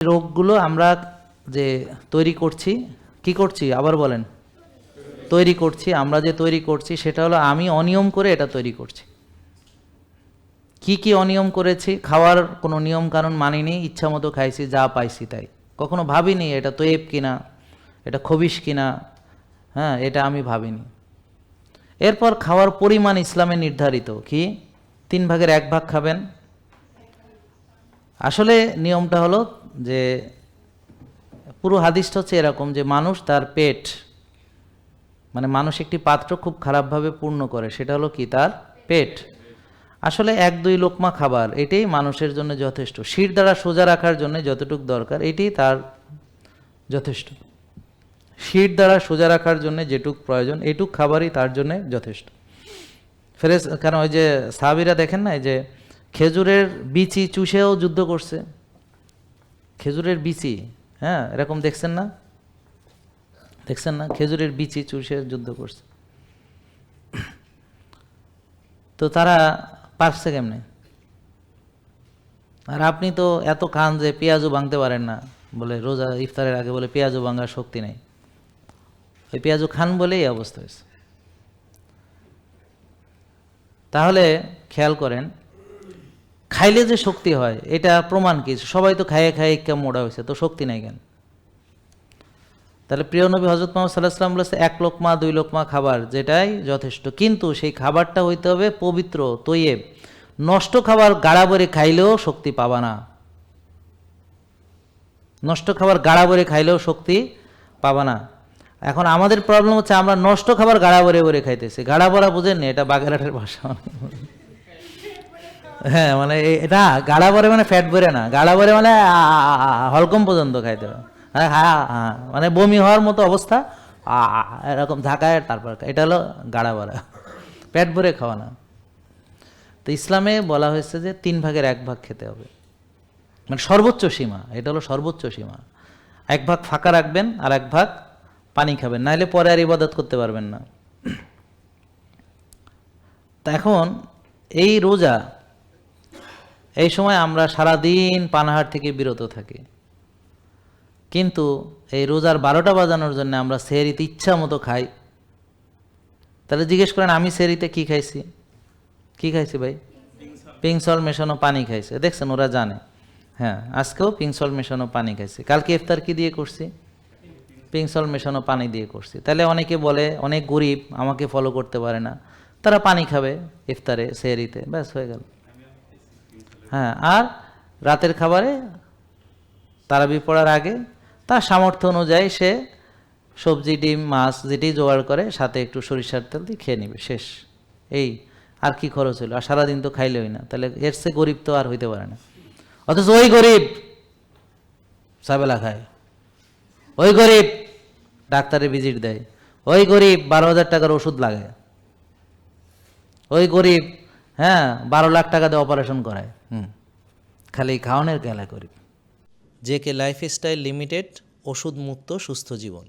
রোগগুলো আমরা যে তৈরি করছি, কি করছি আবার বলেন, তৈরি করছি। আমরা যে তৈরি করছি সেটা হলো আমি অনিয়ম করে এটা তৈরি করছি। কি কি অনিয়ম করেছি? খাওয়ার কোনো নিয়ম কানুন মানিনি, ইচ্ছা মতো খাইছি, যা পাইছি তাই। কখনো ভাবিনি এটা তৈব কিনা, এটা খবিশ কিনা, হ্যাঁ, এটা আমি ভাবিনি। এরপর খাওয়ার পরিমাণ ইসলামে নির্ধারিত কি 3/1 খাবেন। আসলে নিয়মটা হলো যে পুরো হাদিসটা হচ্ছে এরকম যে মানুষ তার পেট, মানে মানুষ একটি পাত্র খুব খারাপভাবে পূর্ণ করে, সেটা হলো কি তার পেট। আসলে 1-2 লোকমা খাবার এটাই মানুষের জন্য যথেষ্ট। শির দ্বারা সোজা রাখার জন্য যতটুকু দরকার এটাই তার যথেষ্ট। শির দ্বারা সোজা রাখার জন্য যেটুক প্রয়োজন এইটুক খাবারই তার জন্য যথেষ্ট। কেন ওই যে সাহাবীরা দেখেন না, এই যে খেজুরের বিচি চুষেও যুদ্ধ করছে, খেজুরের বিচি, হ্যাঁ, এরকম দেখছেন না, দেখছেন না, খেজুরের বিচি চুষে যুদ্ধ করছে। তো তারা পারছে কেমনে? আর আপনি তো এত খান যে পেঁয়াজও ভাঙতে পারেন না, বলে রোজা ইফতারের আগে বলে পেঁয়াজও ভাঙার শক্তি নেই। ওই পেঁয়াজও খান বলেই অবস্থা হয়েছে। তাহলে খেয়াল করেন, খাইলে যে শক্তি হয় এটা প্রমাণ কি? সবাই তো খাইয়ে খাইয়ে কেমন মোটা হয়েছে, তো শক্তি নাই কেন? তাহলে প্রিয় নবী হযরত মুহাম্মদ সাল্লাল্লাহু আলাইহি ওয়াসাল্লাম বলেছে 1 লোকমা 2 লোকমা খাবার যেটাই যথেষ্ট, কিন্তু সেই খাবারটা হইতে হবে পবিত্র তৈয়েব। নষ্ট খাবার গাড়া ভরে খাইলেও শক্তি পাবা না, নষ্ট খাবার গাড়া ভরে খাইলেও শক্তি পাবা না। এখন আমাদের প্রবলেম হচ্ছে আমরা নষ্ট খাবার গাড়া ভরে ভরে খাইতেছি। গাড়া ভরা বুঝেননি, এটা বাগেরহাটের ভাষা। হ্যাঁ, মানে এটা গাড়া ভরে মানে ফ্যাট ভরে না, গাড়া ভরে মানে হলকম পর্যন্ত খাইতে হবে। হ্যাঁ হ্যাঁ হ্যাঁ, মানে বমি হওয়ার মতো অবস্থা, এরকম ঝাঁকায়, তারপর এটা হলো গাড়া ভরা, পেট ভরে খাওয়া না। তো ইসলামে বলা হয়েছে যে 3/1 খেতে হবে, মানে সর্বোচ্চ সীমা, এটা হলো সর্বোচ্চ সীমা। 1 ভাগ ফাঁকা রাখবেন আর 1 ভাগ পানি খাবেন, নাহলে পরে আর ইবাদত করতে পারবেন না। তা এখন এই রোজা, এই সময় আমরা সারাদিন পানাহার থেকে বিরত থাকি, কিন্তু এই রোজার 12টা বাজানোর জন্য আমরা সেহরিতে ইচ্ছা মতো খাই। তাহলে জিজ্ঞেস করেন আমি সেহরিতে কি খাইছি? কি খাইছি ভাই? পিঙ্ক সল্ট মেশানো পানি খাইছে। দেখছেন, ওরা জানে। হ্যাঁ, আজকেও পিঙ্ক সল্ট মেশানো পানি খাইছে। কালকে ইফতার কি দিয়ে করছি? পিঙ্ক সল্ট মেশানো পানি দিয়ে করছি। তাহলে অনেকে বলে অনেক গরিব আমাকে ফলো করতে পারে না, তারা পানি খাবে ইফতারে সেহরিতে, ব্যাস হয়ে গেল। হ্যাঁ, আর রাতের খাবারে তারাবি পড়ার আগে তার সামর্থ্য অনুযায়ী সে সবজি, ডিম, মাছ যেটি জোগাড় করে সাথে একটু সরিষার তেল দিয়ে খেয়ে নেবে, শেষ। এই আর কি খরচ হইল? আর সারাদিন তো খাইলেই না, তাহলে এর চেয়ে গরিব তো আর হইতে পারে না। অথচ ওই গরিব সাবেলা খায়, ওই গরিব ডাক্তারে ভিজিট দেয়, ওই গরিব 12,000 টাকার ওষুধ লাগে, ওই গরিব, হ্যাঁ, 12 লাখ টাকা দিয়ে অপারেশন করায়। খালি খাওয়ানোর খেলা গরিব। JK লাইফস্টাইল লিমিটেড, ওষুধ মুক্ত সুস্থ জীবন।